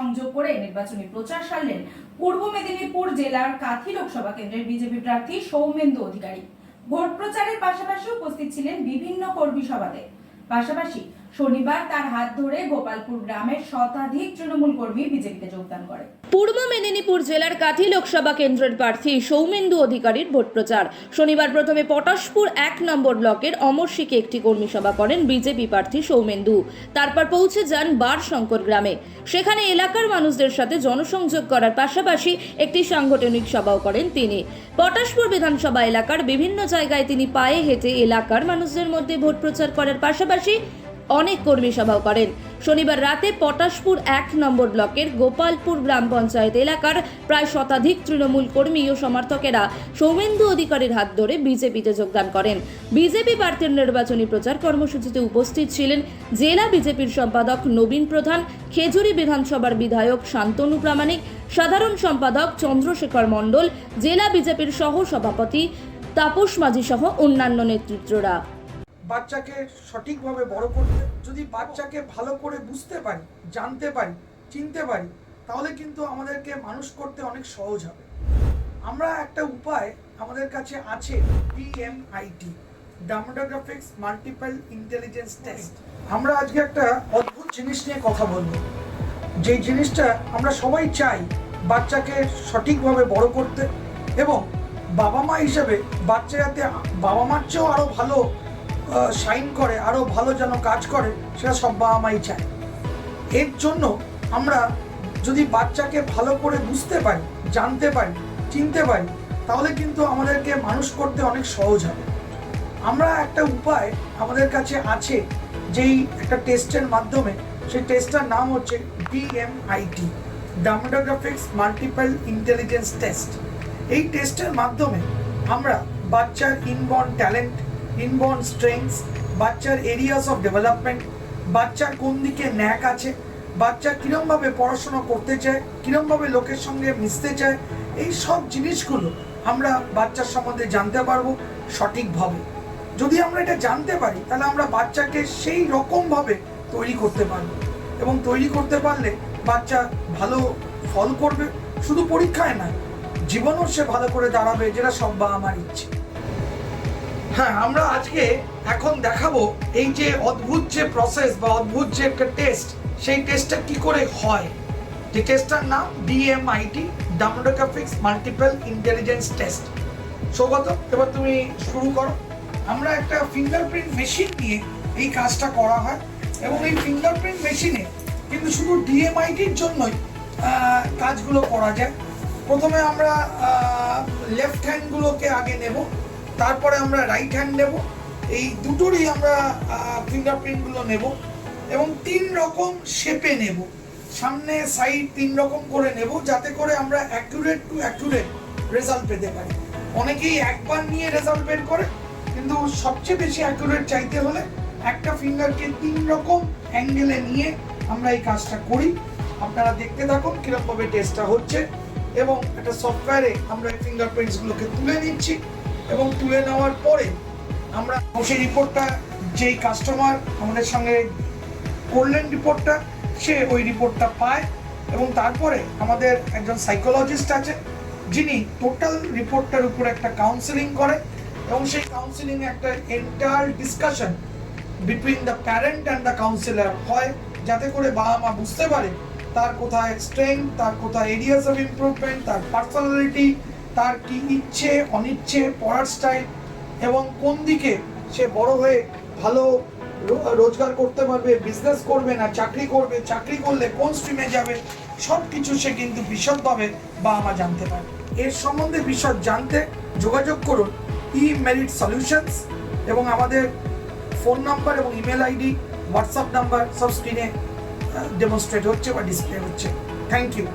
জনসংযোগ করে নির্বাচনী প্রচার সারলেন পূর্ব মেদিনীপুর জেলার কাঁথি লোকসভা কেন্দ্রের বিজেপি প্রার্থী সৌমেন্দু অধিকারী। ভোট প্রচারের পাশাপাশি উপস্থিত ছিলেন বিভিন্ন কর্মী সভাতে। পাশাপাশি শনিবার তার হাত ধরে গোপালপুর গ্রামের শতাধিক তৃণমূল কর্মী বিজেপিতে যোগদান করে। পূর্ব মেদিনীপুর জেলার কাঁথি লোকসভা কেন্দ্রের প্রার্থী সৌমেন্দু অধিকারীর ভোট প্রচার। শনিবার প্রথমে পটাশপুর 1 নম্বর ব্লকের অমরশিকে একটি কর্মী সভা করেন বিজেপি প্রার্থী সৌমেন্দু। তারপর পৌঁছে যান বারশঙ্কর গ্রামে। সেখানে এলাকার মানুষদের সাথে জনসংযোগ করার পাশাপাশি একটি সাংগঠনিক সভাও করেন তিনি। পটাশপুর বিধানসভা এলাকার বিভিন্ন জায়গায় তিনি পায়ে হেঁটে এলাকার মানুষদের মধ্যে ভোট প্রচার করার পাশাপাশি অনেক কর্মী সভাও করেন। শনিবার রাতে পটাশপুর 1 নম্বর ব্লকের গোপালপুর গ্রাম পঞ্চায়েত এলাকার প্রায় শতাধিক তৃণমূল কর্মী ও সমর্থকেরা সৌমেন্দু অধিকারীর হাত ধরে বিজেপিতে যোগদান করেন। বিজেপি প্রার্থীর নির্বাচনী প্রচার কর্মসূচিতে উপস্থিত ছিলেন জেলা বিজেপির সম্পাদক নবীন প্রধান, খেজুরি বিধানসভার বিধায়ক শান্তনু প্রামাণিক, সাধারণ সম্পাদক চন্দ্রশেখর মণ্ডল, জেলা বিজেপির সহ সভাপতি তাপস মাঝি সহ অন্যান্য নেতৃত্বরা। বাচ্চাকে সঠিকভাবে বড় করতে, যদি বাচ্চাকে ভালো করে বুঝতে পারি, জানতে পারি, চিনতে পারি, তাহলে কিন্তু আমাদেরকে মানুষ করতে অনেক সহজ হবে। আমরা একটা উপায় আমাদের কাছে আছে, DMIT, demographics multiple intelligence test. আমরা আজকে একটা অদ্ভুত জিনিস নিয়ে কথা বলবো, যে জিনিসটা আমরা সবাই চাই বাচ্চাকে সঠিকভাবে বড় করতে, এবং বাবা মা হিসেবে বাচ্চা যাতে বাবা মার চেয়েও আরও ভালো শাইন করে, আরও ভালো যেন কাজ করে, সেটা সব বাবা মাই চায়। এর জন্য আমরা যদি বাচ্চাকে ভালো করে বুঝতে পারি, জানতে পারি, চিনতে পারি, তাহলে কিন্তু আমাদেরকে মানুষ করতে অনেক সহজ হবে। আমরা একটা উপায় আমাদের কাছে আছে, যেই একটা টেস্টের মাধ্যমে, সেই টেস্টটার নাম হচ্ছে DMIT, demographics multiple intelligence test. এই টেস্টের মাধ্যমে আমরা বাচ্চার ইনবর্ন ট্যালেন্ট, ইনবর্ন স্ট্রেংথস, বাচ্চার এরিয়াস অফ ডেভেলপমেন্ট, বাচ্চার কোন দিকে ন্যাক আছে, বাচ্চা কীরমভাবে পড়াশোনা করতে চায়, কীরমভাবে লোকের সঙ্গে মিশতে চায়, এই সব জিনিসগুলো আমরা বাচ্চার সম্বন্ধে জানতে পারবো সঠিকভাবে। যদি আমরা এটা জানতে পারি, তাহলে আমরা বাচ্চাকে সেই রকমভাবে তৈরি করতে পারবো, এবং তৈরি করতে পারলে বাচ্চা ভালো ফল করবে, শুধু পরীক্ষায় নয়, জীবনও সে ভালো করে দাঁড়াবে, যেটা সব বাবা মার ইচ্ছে। হ্যাঁ, আমরা আজকে এখন দেখাবো এই যে অদ্ভুত যে প্রসেস বা অদ্ভুত যে একটা টেস্ট, সেই টেস্টটা কি করে হয়। যে টেস্টটার নাম DMIT, demographics multiple intelligence test. Saugata, এবার তুমি শুরু করো। আমরা একটা ফিঙ্গারপ্রিন্ট মেশিন নিয়ে এই কাজটা করা হয়, এবং এই ফিঙ্গারপ্রিন্ট মেশিনে কিন্তু শুধু DMITর জন্যই কাজগুলো করা যায়। প্রথমে আমরা লেফট হ্যান্ডগুলোকে আগে নেব, তারপরে আমরা রাইট হ্যান্ড নেব। এই দুটোরই আমরা ফিঙ্গারপ্রিন্টগুলো নেব, এবং 3 রকম শেপে নেব, সামনে সাইড 3 রকম করে নেব, যাতে করে আমরা অ্যাকুরেট টু অ্যাকুরেট রেজাল্ট পেতে পারি। অনেকেই একবার নিয়ে রেজাল্ট বের করে, কিন্তু সবচেয়ে বেশি অ্যাকুরেট চাইতে হলে একটা ফিঙ্গারকে 3 রকম অ্যাঙ্গেলে নিয়ে আমরা এই কাজটা করি। আপনারা দেখতে থাকুন কীরকমভাবে টেস্টটা হচ্ছে, এবং একটা সফটওয়্যারে আমরা এই ফিঙ্গারপ্রিন্টসগুলোকে তুলে নিচ্ছি, এবং তুলে নেওয়ার পরে আমরা সেই রিপোর্টটা, যেই কাস্টমার আমাদের সঙ্গে করলেন রিপোর্টটা, সে ওই রিপোর্টটা পায়, এবং তারপরে আমাদের একজন সাইকোলজিস্ট আছে, যিনি টোটাল রিপোর্টটার উপর একটা কাউন্সেলিং করে, এবং সেই কাউন্সেলিংয়ে একটা entire discussion between the parent and the councillor হয়, যাতে করে বাবা মা বুঝতে পারে তার কোথায় স্ট্রেংথ, তার কোথায় এরিয়াস অফ ইমপ্রুভমেন্ট, তার পার্সোনালিটি, তার কি ইচ্ছে অনিচ্ছে, পড়ার স্টাইল, এবং কোন দিকে সে বড় হয়ে ভালো রোজগার করতে পারবে, বিজনেস করবে না চাকরি করবে, চাকরি করলে কোন স্ট্রিমে যাবে, সব কিছু সে কিন্তু বিশদভাবে বাবা মা জানতে পারে। এর সম্বন্ধে বিশদ জানতে যোগাযোগ করুন eMerit Solutions, এবং আমাদের ফোন নাম্বার এবং ইমেল আইডি, হোয়াটসঅ্যাপ নাম্বার সব স্ক্রিনে ডেমনস্ট্রেট হচ্ছে বা ডিসপ্লে হচ্ছে। Thank you.